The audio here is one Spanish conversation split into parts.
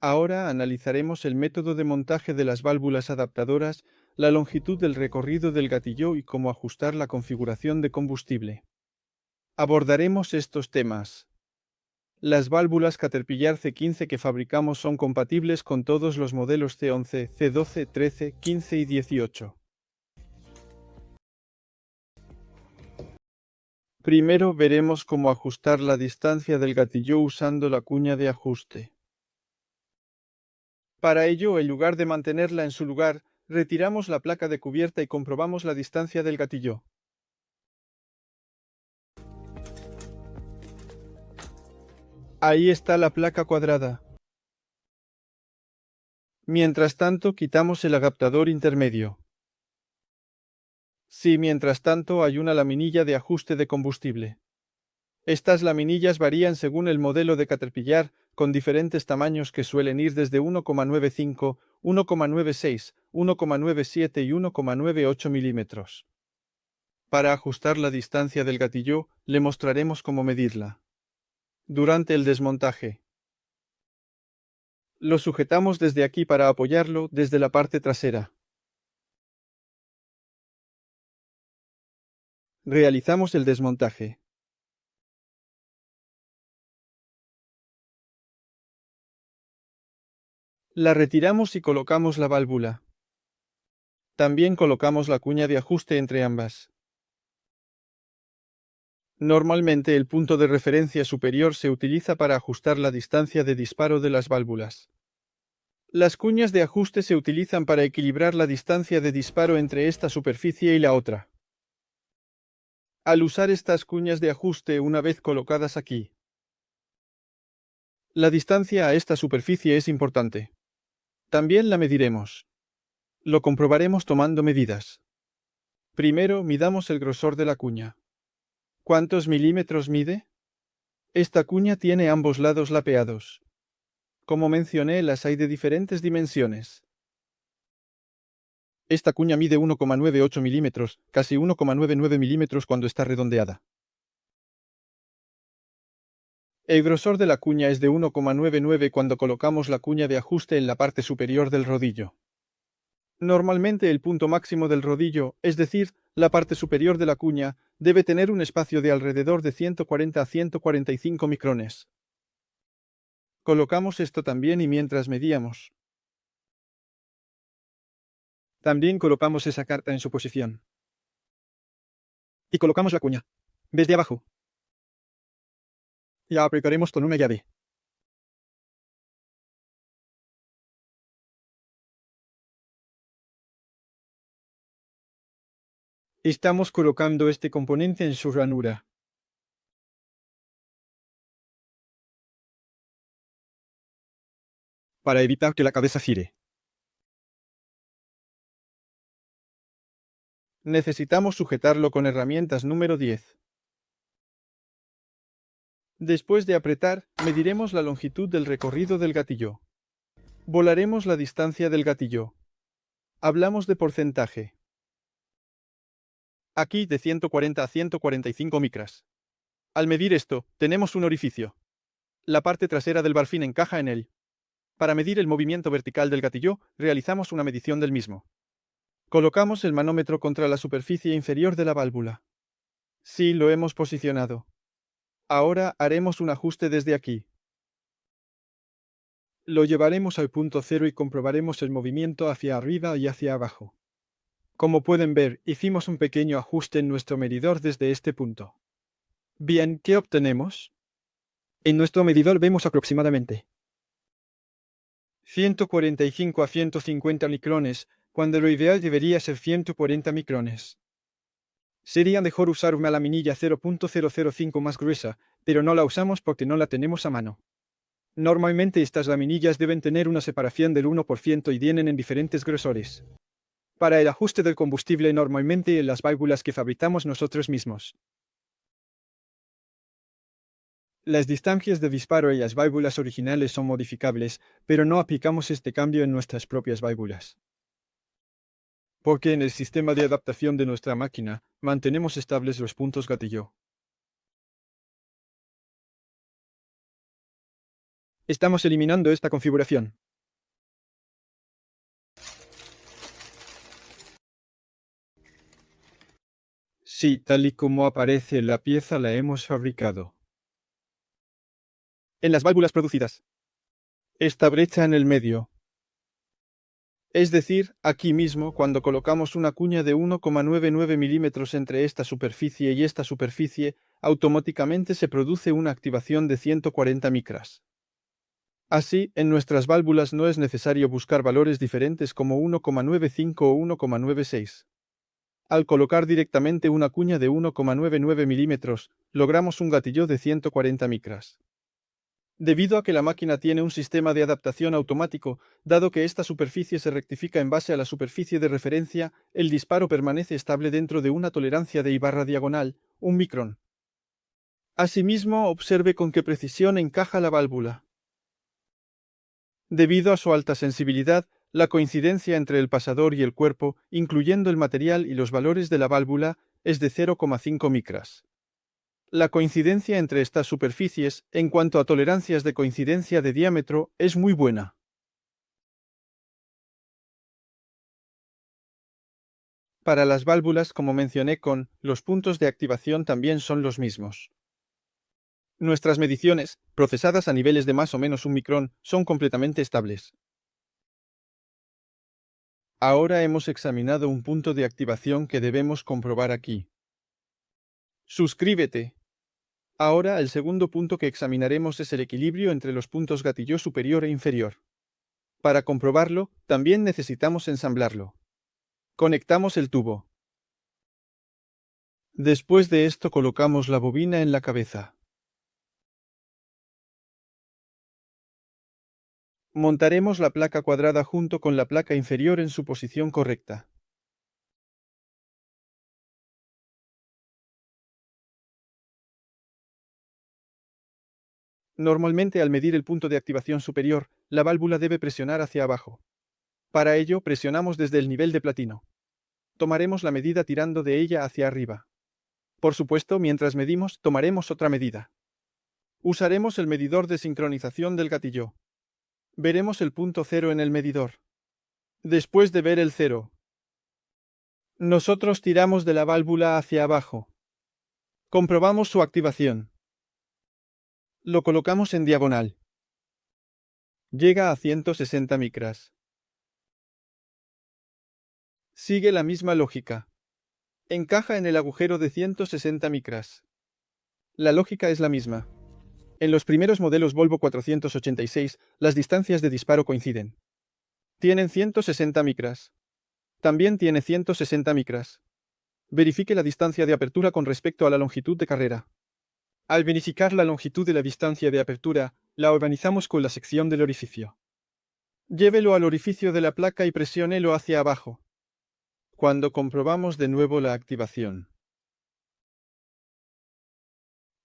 Ahora analizaremos el método de montaje de las válvulas adaptadoras, la longitud del recorrido del gatillo y cómo ajustar la configuración de combustible. Abordaremos estos temas. Las válvulas Caterpillar C15 que fabricamos son compatibles con todos los modelos C11, C12, 13, 15 y 18. Primero veremos cómo ajustar la distancia del gatillo usando la cuña de ajuste. Para ello, en lugar de mantenerla en su lugar, retiramos la placa de cubierta y comprobamos la distancia del gatillo. Ahí está la placa cuadrada. Mientras tanto, quitamos el adaptador intermedio. Sí, mientras tanto hay una laminilla de ajuste de combustible. Estas laminillas varían según el modelo de Caterpillar, con diferentes tamaños que suelen ir desde 1,95, 1,96, 1,97 y 1,98 milímetros. Para ajustar la distancia del gatillo, le mostraremos cómo medirla. Durante el desmontaje. Lo sujetamos desde aquí para apoyarlo desde la parte trasera. Realizamos el desmontaje. La retiramos y colocamos la válvula. También colocamos la cuña de ajuste entre ambas. Normalmente el punto de referencia superior se utiliza para ajustar la distancia de disparo de las válvulas. Las cuñas de ajuste se utilizan para equilibrar la distancia de disparo entre esta superficie y la otra. Al usar estas cuñas de ajuste una vez colocadas aquí, la distancia a esta superficie es importante. También la mediremos. Lo comprobaremos tomando medidas. Primero, midamos el grosor de la cuña. ¿Cuántos milímetros mide? Esta cuña tiene ambos lados lapeados. Como mencioné, las hay de diferentes dimensiones. Esta cuña mide 1,98 milímetros, casi 1,99 milímetros cuando está redondeada. El grosor de la cuña es de 1,99 cuando colocamos la cuña de ajuste en la parte superior del rodillo. Normalmente el punto máximo del rodillo, es decir, la parte superior de la cuña, debe tener un espacio de alrededor de 140 a 145 micrones. Colocamos esto también y mientras medíamos. También colocamos esa carta en su posición. Y colocamos la cuña, desde abajo. Y aplicaremos con una llave. Estamos colocando este componente en su ranura. Para evitar que la cabeza gire. Necesitamos sujetarlo con herramientas número 10. Después de apretar, mediremos la longitud del recorrido del gatillo. Volaremos la distancia del gatillo. Hablamos de porcentaje. Aquí de 140 a 145 micras. Al medir esto, tenemos un orificio. La parte trasera del barfín encaja en él. Para medir el movimiento vertical del gatillo, realizamos una medición del mismo. Colocamos el manómetro contra la superficie inferior de la válvula. Sí, lo hemos posicionado. Ahora haremos un ajuste desde aquí. Lo llevaremos al punto cero y comprobaremos el movimiento hacia arriba y hacia abajo. Como pueden ver, hicimos un pequeño ajuste en nuestro medidor desde este punto. Bien, ¿qué obtenemos? En nuestro medidor vemos aproximadamente 145 a 150 micrones, cuando lo ideal debería ser 140 micrones. Sería mejor usar una laminilla 0.005 más gruesa, pero no la usamos porque no la tenemos a mano. Normalmente estas laminillas deben tener una separación del 1% y vienen en diferentes grosores. Para el ajuste del combustible normalmente en las válvulas que fabricamos nosotros mismos. Las distancias de disparo en las válvulas originales son modificables, pero no aplicamos este cambio en nuestras propias válvulas. Porque en el sistema de adaptación de nuestra máquina, mantenemos estables los puntos gatillo. Estamos eliminando esta configuración. Sí, tal y como aparece la pieza la hemos fabricado. En las válvulas producidas. Esta brecha en el medio. Es decir, aquí mismo, cuando colocamos una cuña de 1,99 milímetros entre esta superficie y esta superficie, automáticamente se produce una activación de 140 micras. Así, en nuestras válvulas no es necesario buscar valores diferentes como 1,95 o 1,96. Al colocar directamente una cuña de 1,99 milímetros, logramos un gatillo de 140 micras. Debido a que la máquina tiene un sistema de adaptación automático, dado que esta superficie se rectifica en base a la superficie de referencia, el disparo permanece estable dentro de una tolerancia de I/diagonal, 1 micrón. Asimismo, observe con qué precisión encaja la válvula. Debido a su alta sensibilidad, la coincidencia entre el pasador y el cuerpo, incluyendo el material y los valores de la válvula, es de 0,5 micras. La coincidencia entre estas superficies, en cuanto a tolerancias de coincidencia de diámetro, es muy buena. Para las válvulas, como mencioné los puntos de activación también son los mismos. Nuestras mediciones, procesadas a niveles de más o menos 1 micrón, son completamente estables. Ahora hemos examinado un punto de activación que debemos comprobar aquí. Suscríbete. Ahora el segundo punto que examinaremos es el equilibrio entre los puntos gatillo superior e inferior. Para comprobarlo, también necesitamos ensamblarlo. Conectamos el tubo. Después de esto colocamos la bobina en la cabeza. Montaremos la placa cuadrada junto con la placa inferior en su posición correcta. Normalmente al medir el punto de activación superior, la válvula debe presionar hacia abajo. Para ello, presionamos desde el nivel de platino. Tomaremos la medida tirando de ella hacia arriba. Por supuesto, mientras medimos, tomaremos otra medida. Usaremos el medidor de sincronización del gatillo. Veremos el punto cero en el medidor. Después de ver el cero, nosotros tiramos de la válvula hacia abajo. Comprobamos su activación. Lo colocamos en diagonal. Llega a 160 micras. Sigue la misma lógica. Encaja en el agujero de 160 micras. La lógica es la misma. En los primeros modelos Volvo 486, las distancias de disparo coinciden. Tienen 160 micras. También tiene 160 micras. Verifique la distancia de apertura con respecto a la longitud de carrera. Al verificar la longitud de la distancia de apertura, la organizamos con la sección del orificio. Llévelo al orificio de la placa y presiónelo hacia abajo. Cuando comprobamos de nuevo la activación.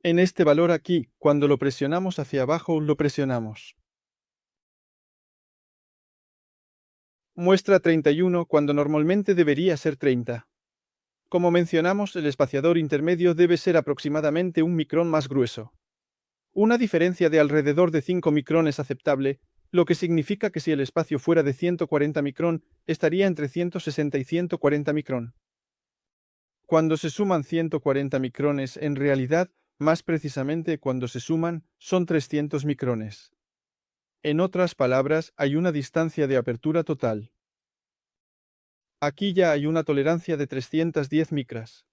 En este valor aquí, cuando lo presionamos hacia abajo, lo presionamos. Muestra 31 cuando normalmente debería ser 30. Como mencionamos, el espaciador intermedio debe ser aproximadamente 1 micrón más grueso. Una diferencia de alrededor de 5 micrón es aceptable, lo que significa que si el espacio fuera de 140 micrón, estaría entre 160 y 140 micrón. Cuando se suman 140 micrones, en realidad, más precisamente cuando se suman, son 300 micrones. En otras palabras, hay una distancia de apertura total. Aquí ya hay una tolerancia de 310 micras.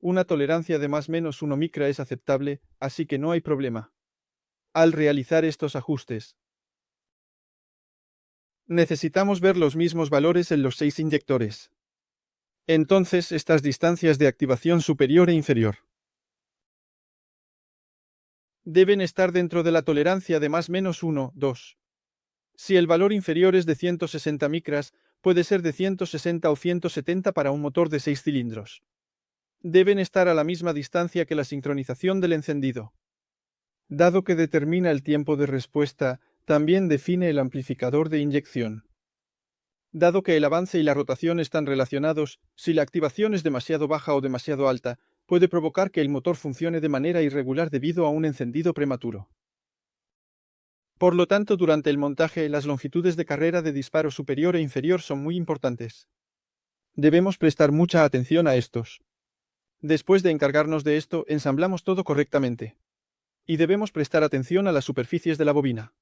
Una tolerancia de más menos 1 micra es aceptable, así que no hay problema. Al realizar estos ajustes, necesitamos ver los mismos valores en los 6 inyectores. Entonces, estas distancias de activación superior e inferior deben estar dentro de la tolerancia de más menos 1, 2. Si el valor inferior es de 160 micras, puede ser de 160 o 170 para un motor de 6 cilindros. Deben estar a la misma distancia que la sincronización del encendido. Dado que determina el tiempo de respuesta, también define el amplificador de inyección. Dado que el avance y la rotación están relacionados, si la activación es demasiado baja o demasiado alta, puede provocar que el motor funcione de manera irregular debido a un encendido prematuro. Por lo tanto, durante el montaje, las longitudes de carrera de disparo superior e inferior son muy importantes. Debemos prestar mucha atención a estos. Después de encargarnos de esto, ensamblamos todo correctamente. Y debemos prestar atención a las superficies de la bobina.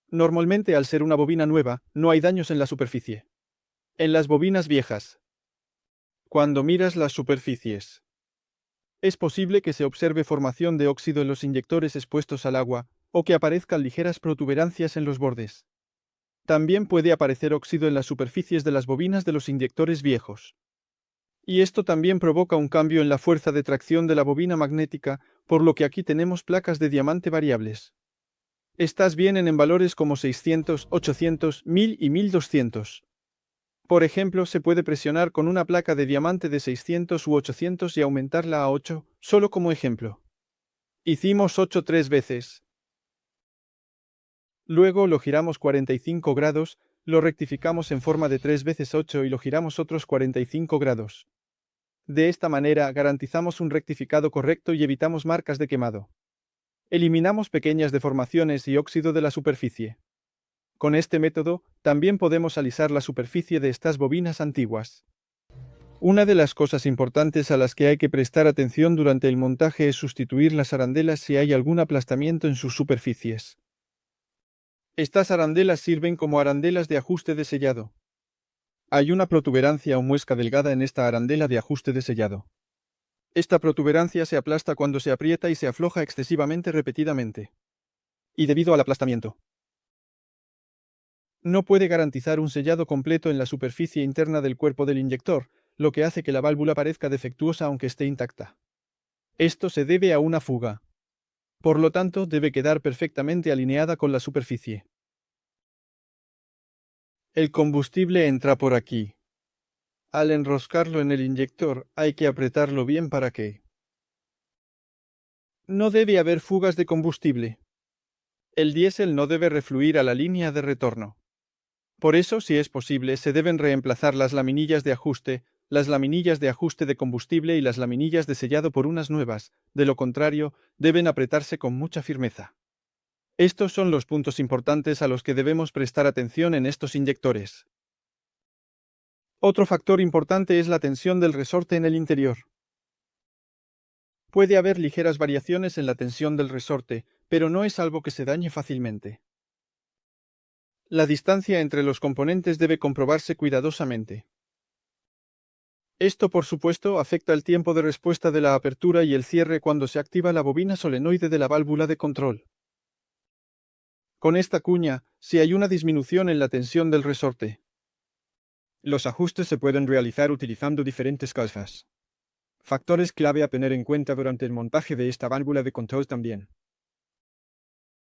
Normalmente, al ser una bobina nueva, no hay daños en la superficie. En las bobinas viejas, cuando miras las superficies, es posible que se observe formación de óxido en los inyectores expuestos al agua, o que aparezcan ligeras protuberancias en los bordes. También puede aparecer óxido en las superficies de las bobinas de los inyectores viejos. Y esto también provoca un cambio en la fuerza de tracción de la bobina magnética, por lo que aquí tenemos placas de diamante variables. Estas vienen en valores como 600, 800, 1000 y 1200. Por ejemplo, se puede presionar con una placa de diamante de 600 u 800 y aumentarla a 8, solo como ejemplo. Hicimos 8 3 veces. Luego lo giramos 45 grados, lo rectificamos en forma de 3 veces 8 y lo giramos otros 45 grados. De esta manera garantizamos un rectificado correcto y evitamos marcas de quemado. Eliminamos pequeñas deformaciones y óxido de la superficie. Con este método, también podemos alisar la superficie de estas bobinas antiguas. Una de las cosas importantes a las que hay que prestar atención durante el montaje es sustituir las arandelas si hay algún aplastamiento en sus superficies. Estas arandelas sirven como arandelas de ajuste de sellado. Hay una protuberancia o muesca delgada en esta arandela de ajuste de sellado. Esta protuberancia se aplasta cuando se aprieta y se afloja excesivamente repetidamente. Y debido al aplastamiento, no puede garantizar un sellado completo en la superficie interna del cuerpo del inyector, lo que hace que la válvula parezca defectuosa aunque esté intacta. Esto se debe a una fuga. Por lo tanto, debe quedar perfectamente alineada con la superficie. El combustible entra por aquí. Al enroscarlo en el inyector, hay que apretarlo bien para que no debe haber fugas de combustible. El diésel no debe refluir a la línea de retorno. Por eso, si es posible, se deben reemplazar las laminillas de ajuste, las laminillas de ajuste de combustible y las laminillas de sellado por unas nuevas, de lo contrario, deben apretarse con mucha firmeza. Estos son los puntos importantes a los que debemos prestar atención en estos inyectores. Otro factor importante es la tensión del resorte en el interior. Puede haber ligeras variaciones en la tensión del resorte, pero no es algo que se dañe fácilmente. La distancia entre los componentes debe comprobarse cuidadosamente. Esto, por supuesto, afecta el tiempo de respuesta de la apertura y el cierre cuando se activa la bobina solenoide de la válvula de control. Con esta cuña, si hay una disminución en la tensión del resorte. Los ajustes se pueden realizar utilizando diferentes causas. Factores clave a tener en cuenta durante el montaje de esta válvula de control también.